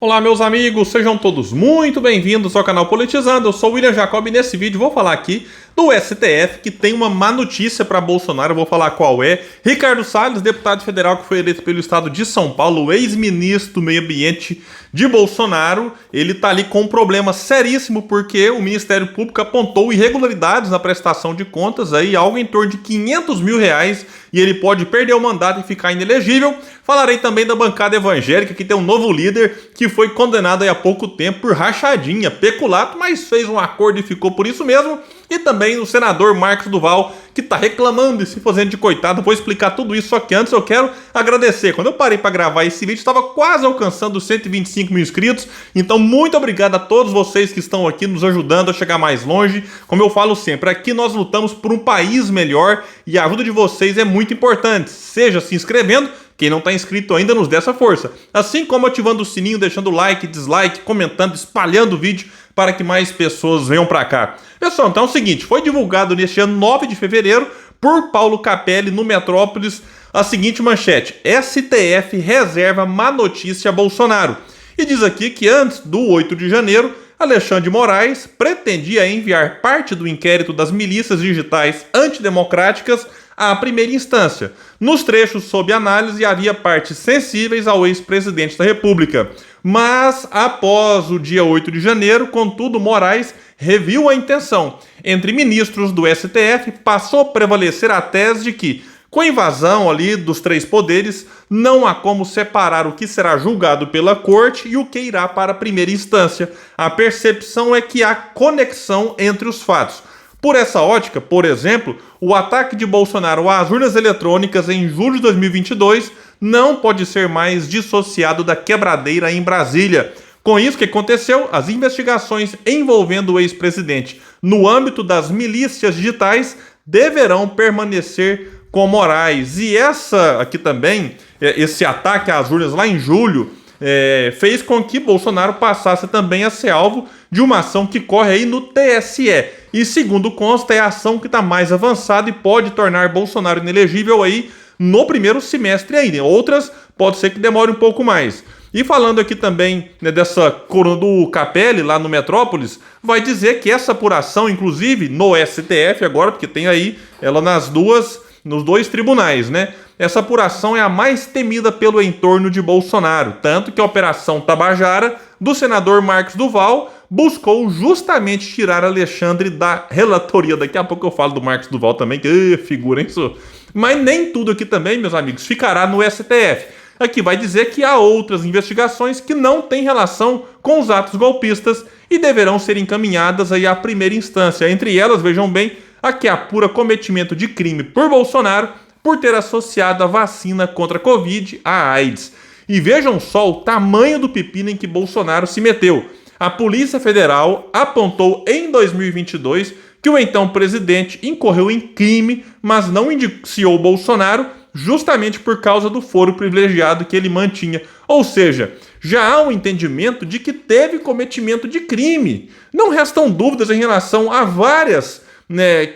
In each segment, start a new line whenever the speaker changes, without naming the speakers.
Olá, meus amigos, sejam todos muito bem-vindos ao canal Politizando. Eu sou o William Jacob e nesse vídeo vou falar aqui do STF, que tem uma má notícia para Bolsonaro. Eu vou falar qual é. Ricardo Salles, deputado federal que foi eleito pelo estado de São Paulo, ex-ministro do Meio Ambiente de Bolsonaro, ele tá ali com um problema seríssimo porque o Ministério Público apontou irregularidades na prestação de contas, aí algo em torno de R$ 500 mil, e ele pode perder o mandato e ficar inelegível. Falarei também da bancada evangélica, que tem um novo líder que foi condenado aí há pouco tempo por rachadinha, peculato, mas fez um acordo e ficou por isso mesmo. E também o senador Marcos Duval, que tá reclamando e se fazendo de coitado. Vou explicar tudo isso, só que antes eu quero agradecer. Quando eu parei para gravar esse vídeo, estava quase alcançando os 125 mil inscritos. Então, muito obrigado a todos vocês que estão aqui nos ajudando a chegar mais longe. Como eu falo sempre, aqui nós lutamos por um país melhor e a ajuda de vocês é muito importante. Seja se inscrevendo, quem não está inscrito ainda nos dê essa força. Assim como ativando o sininho, deixando like, dislike, comentando, espalhando o vídeo para que mais pessoas venham para cá. Pessoal, então é o seguinte, foi divulgado neste ano 9 de fevereiro por Paulo Capelli no Metrópolis a seguinte manchete: STF reserva má notícia a Bolsonaro. E diz aqui que antes do 8 de janeiro, Alexandre de Moraes pretendia enviar parte do inquérito das milícias digitais antidemocráticas à primeira instância. Nos trechos sob análise havia partes sensíveis ao ex-presidente da República. Mas após o dia 8 de janeiro, contudo, Moraes reviu a intenção. Entre ministros do STF, passou a prevalecer a tese de que, com a invasão ali dos três poderes, não há como separar o que será julgado pela corte e o que irá para a primeira instância. A percepção é que há conexão entre os fatos. Por essa ótica, por exemplo, o ataque de Bolsonaro às urnas eletrônicas em julho de 2022 não pode ser mais dissociado da quebradeira em Brasília. Com isso, o que aconteceu? As investigações envolvendo o ex-presidente no âmbito das milícias digitais deverão permanecer com Moraes. E essa aqui também, esse ataque às urnas lá em julho, fez com que Bolsonaro passasse também a ser alvo de uma ação que corre aí no TSE. E segundo consta, é a ação que está mais avançada e pode tornar Bolsonaro inelegível aí no primeiro semestre ainda. Outras pode ser que demore um pouco mais. E falando aqui também, né, dessa coluna do Capelli lá no Metrópolis, vai dizer que essa apuração, inclusive no STF agora, porque tem aí ela nos dois tribunais, né? Essa apuração é a mais temida pelo entorno de Bolsonaro, tanto que a Operação Tabajara, do senador Marcos Duval, buscou justamente tirar Alexandre da relatoria. Daqui a pouco eu falo do Marcos Duval também, que figura, hein, isso? Mas nem tudo aqui também, meus amigos, ficará no STF. Aqui vai dizer que há outras investigações que não têm relação com os atos golpistas e deverão ser encaminhadas aí à primeira instância. Entre elas, vejam bem, a que apura cometimento de crime por Bolsonaro por ter associado a vacina contra a Covid à AIDS. E vejam só o tamanho do pepino em que Bolsonaro se meteu. A Polícia Federal apontou em 2022 que o então presidente incorreu em crime, mas não indiciou Bolsonaro justamente por causa do foro privilegiado que ele mantinha. Ou seja, já há um entendimento de que teve cometimento de crime. Não restam dúvidas em relação a várias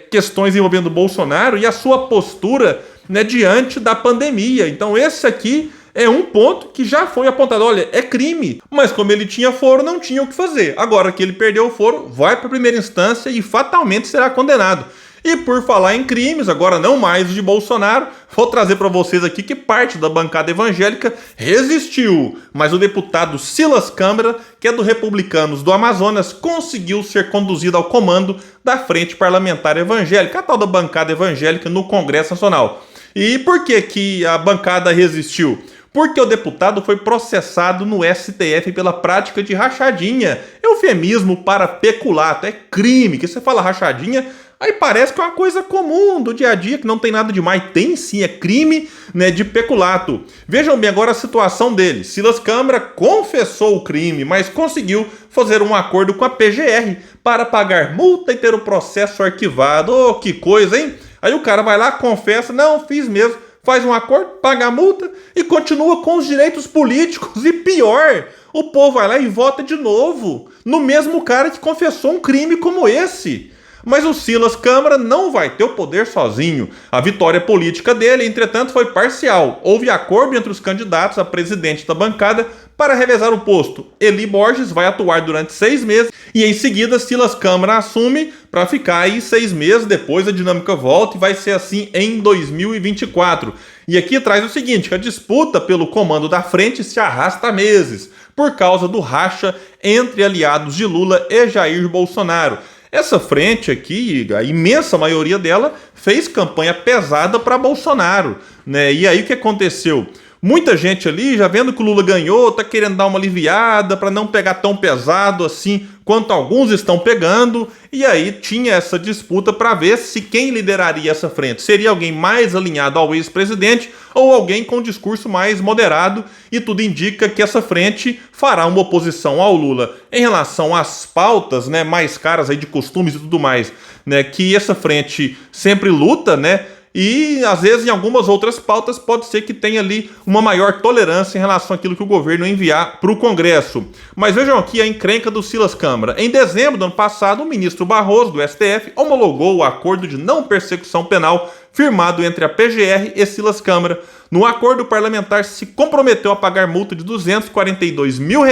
questões envolvendo Bolsonaro e a sua postura diante da pandemia. Então esse aqui é um ponto que já foi apontado. Olha, é crime, mas como ele tinha foro, não tinha o que fazer. Agora que ele perdeu o foro, vai para a primeira instância e fatalmente será condenado. E por falar em crimes, agora não mais de Bolsonaro, vou trazer para vocês aqui que parte da bancada evangélica resistiu, mas o deputado Silas Câmara, que é do Republicanos do Amazonas, conseguiu ser conduzido ao comando da Frente Parlamentar Evangélica, a tal da bancada evangélica no Congresso Nacional. E por que a bancada resistiu? Porque o deputado foi processado no STF pela prática de rachadinha. Eufemismo para peculato, é crime. Que você fala rachadinha, aí parece que é uma coisa comum do dia a dia, que não tem nada demais. Tem sim, é crime de peculato. Vejam bem agora a situação dele. Silas Câmara confessou o crime, mas conseguiu fazer um acordo com a PGR para pagar multa e ter o processo arquivado. Oh, que coisa, hein? Aí o cara vai lá, confessa, não, fiz mesmo. Faz um acordo, paga a multa e continua com os direitos políticos. E pior, o povo vai lá e vota de novo no mesmo cara que confessou um crime como esse. Mas o Silas Câmara não vai ter o poder sozinho. A vitória política dele, entretanto, foi parcial. Houve acordo entre os candidatos a presidente da bancada para revezar o posto. Eli Borges vai atuar durante 6 meses e em seguida Silas Câmara assume para ficar aí 6 meses, depois a dinâmica volta e vai ser assim em 2024. E aqui traz o seguinte, que a disputa pelo comando da frente se arrasta há meses, por causa do racha entre aliados de Lula e Jair Bolsonaro. Essa frente aqui, a imensa maioria dela, fez campanha pesada para Bolsonaro, né? E aí o que aconteceu? Muita gente ali, já vendo que o Lula ganhou, tá querendo dar uma aliviada para não pegar tão pesado assim quanto alguns estão pegando. E aí tinha essa disputa para ver se quem lideraria essa frente seria alguém mais alinhado ao ex-presidente ou alguém com um discurso mais moderado. E tudo indica que essa frente fará uma oposição ao Lula em relação às pautas, né, mais caras aí de costumes e tudo mais, né, que essa frente sempre luta, né? E, às vezes, em algumas outras pautas, pode ser que tenha ali uma maior tolerância em relação àquilo que o governo enviar para o Congresso. Mas vejam aqui a encrenca do Silas Câmara. Em dezembro do ano passado, o ministro Barroso, do STF, homologou o acordo de não persecução penal firmado entre a PGR e Silas Câmara. No acordo, o parlamentar se comprometeu a pagar multa de R$ 242 mil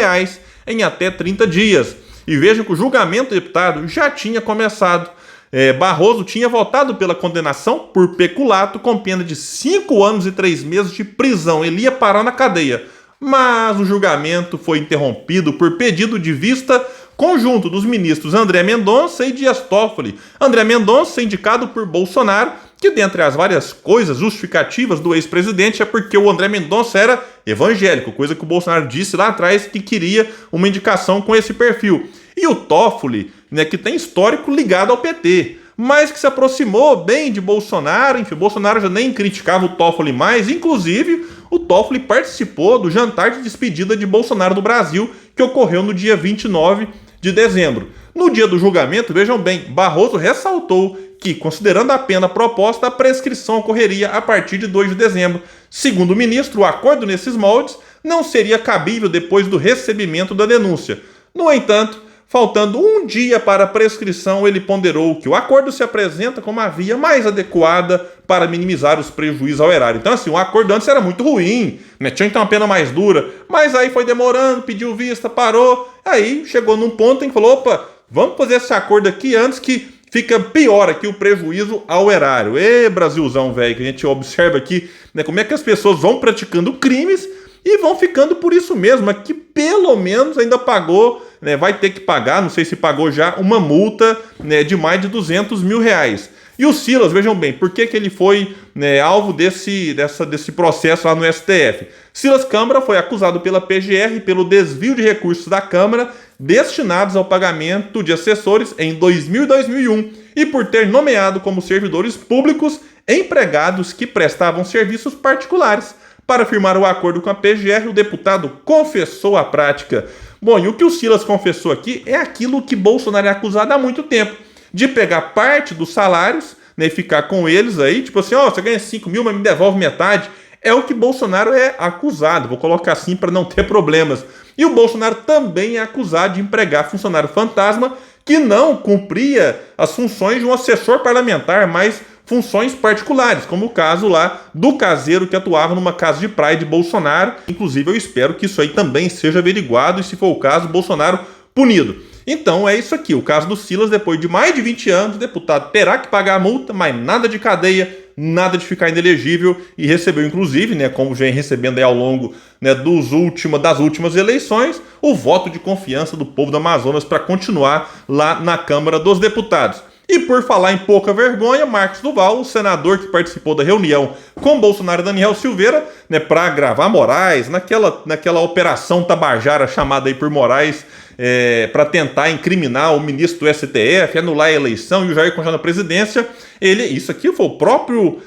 em até 30 dias. E vejam que o julgamento do deputado já tinha começado. Barroso tinha votado pela condenação por peculato com pena de 5 anos e 3 meses de prisão. Ele ia parar na cadeia. Mas o julgamento foi interrompido por pedido de vista conjunto dos ministros André Mendonça e Dias Toffoli. André Mendonça, indicado por Bolsonaro, que dentre as várias coisas justificativas do ex-presidente é porque o André Mendonça era evangélico, coisa que o Bolsonaro disse lá atrás que queria uma indicação com esse perfil. E o Toffoli, né, que tem histórico ligado ao PT, mas que se aproximou bem de Bolsonaro. Enfim, Bolsonaro já nem criticava o Toffoli mais. Inclusive, o Toffoli participou do jantar de despedida de Bolsonaro do Brasil, que ocorreu no dia 29 de dezembro. No dia do julgamento, vejam bem, Barroso ressaltou que, considerando a pena proposta, a prescrição ocorreria a partir de 2 de dezembro. Segundo o ministro, o acordo nesses moldes não seria cabível depois do recebimento da denúncia. No entanto, faltando um dia para a prescrição, ele ponderou que o acordo se apresenta como a via mais adequada para minimizar os prejuízos ao erário. Então, assim, o acordo antes era muito ruim, né? Tinha que ter uma pena mais dura, mas aí foi demorando, pediu vista, parou, aí chegou num ponto em que falou, opa, vamos fazer esse acordo aqui antes que fica pior aqui o prejuízo ao erário. Brasilzão, velho, que a gente observa aqui, né, como é que as pessoas vão praticando crimes e vão ficando por isso mesmo, aqui pelo menos ainda pagou, né, vai ter que pagar, não sei se pagou já, uma multa, né, de mais de 200 mil reais. E o Silas, vejam bem, por que ele foi, né, alvo desse processo lá no STF? Silas Câmara foi acusado pela PGR pelo desvio de recursos da Câmara destinados ao pagamento de assessores em 2000 e 2001 e por ter nomeado como servidores públicos empregados que prestavam serviços particulares. Para firmar o acordo com a PGR, o deputado confessou a prática. Bom, e o que o Silas confessou aqui é aquilo que Bolsonaro é acusado há muito tempo, de pegar parte dos salários, né, e ficar com eles aí, tipo assim, você ganha 5 mil, mas me devolve metade. É o que Bolsonaro é acusado, vou colocar assim para não ter problemas. E o Bolsonaro também é acusado de empregar funcionário fantasma que não cumpria as funções de um assessor parlamentar, mas funções particulares, como o caso lá do caseiro que atuava numa casa de praia de Bolsonaro. Inclusive, eu espero que isso aí também seja averiguado e, se for o caso, Bolsonaro punido. Então, é isso aqui. O caso do Silas, depois de mais de 20 anos, o deputado terá que pagar a multa, mas nada de cadeia, nada de ficar inelegível, e recebeu, inclusive, né, como vem recebendo aí ao longo, né, das últimas eleições, o voto de confiança do povo do Amazonas para continuar lá na Câmara dos Deputados. E por falar em pouca vergonha, Marcos Duval, o senador que participou da reunião com Bolsonaro e Daniel Silveira, né, para gravar Moraes, naquela operação tabajara chamada aí por Moraes, para tentar incriminar o ministro do STF, anular a eleição e o Jair continuar na presidência. Isso aqui foi o próprio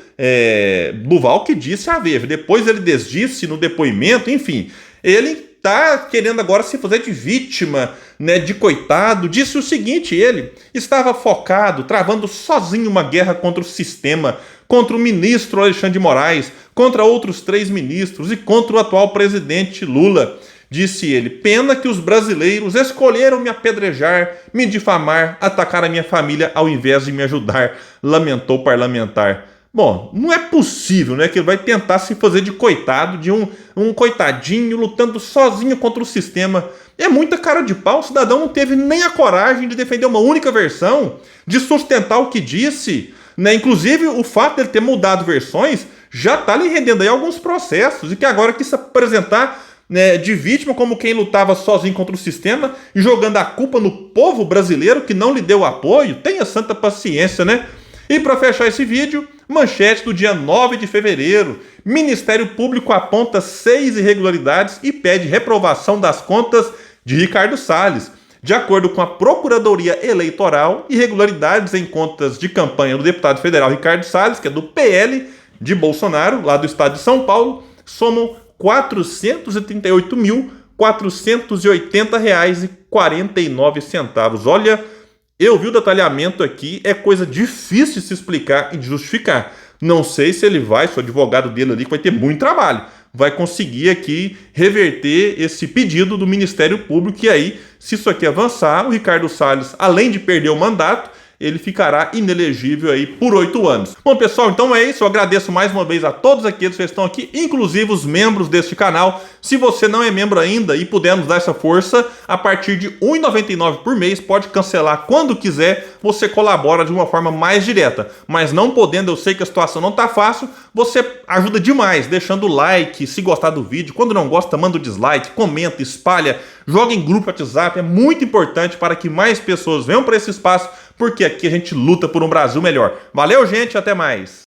Duval que disse a ver. Depois ele desdisse no depoimento, enfim, ele está querendo agora se fazer de vítima, né, de coitado. Disse o seguinte: ele estava focado, travando sozinho uma guerra contra o sistema, contra o ministro Alexandre de Moraes, contra outros 3 ministros e contra o atual presidente Lula. Disse ele: pena que os brasileiros escolheram me apedrejar, me difamar, atacar a minha família ao invés de me ajudar, lamentou o parlamentar. Bom, não é possível, né, que ele vai tentar se fazer de coitado, de um coitadinho lutando sozinho contra o sistema. É muita cara de pau, o cidadão não teve nem a coragem de defender uma única versão, de sustentar o que disse, né? Inclusive, o fato de ele ter mudado versões já está lhe rendendo aí alguns processos, e que agora quis se apresentar, né, de vítima como quem lutava sozinho contra o sistema e jogando a culpa no povo brasileiro que não lhe deu apoio. Tenha santa paciência, né? E para fechar esse vídeo, manchete do dia 9 de fevereiro. Ministério Público aponta 6 irregularidades e pede reprovação das contas de Ricardo Salles. De acordo com a Procuradoria Eleitoral, irregularidades em contas de campanha do deputado federal Ricardo Salles, que é do PL de Bolsonaro, lá do estado de São Paulo, somam R$ 438.480,49. Olha, eu vi o detalhamento aqui, é coisa difícil de se explicar e de justificar. Não sei se ele vai, se o advogado dele ali, que vai ter muito trabalho, vai conseguir aqui reverter esse pedido do Ministério Público. E aí, se isso aqui avançar, o Ricardo Salles, além de perder o mandato, ele ficará inelegível aí por 8 anos. Bom, pessoal, então é isso. Eu agradeço mais uma vez a todos aqueles que estão aqui, inclusive os membros deste canal. Se você não é membro ainda e puder nos dar essa força, a partir de R$ 1,99 por mês, pode cancelar quando quiser, você colabora de uma forma mais direta. Mas não podendo, eu sei que a situação não está fácil, você ajuda demais, deixando o like, se gostar do vídeo. Quando não gosta, manda o dislike, comenta, espalha, joga em grupo WhatsApp. É muito importante para que mais pessoas venham para esse espaço, porque aqui a gente luta por um Brasil melhor. Valeu, gente, até mais!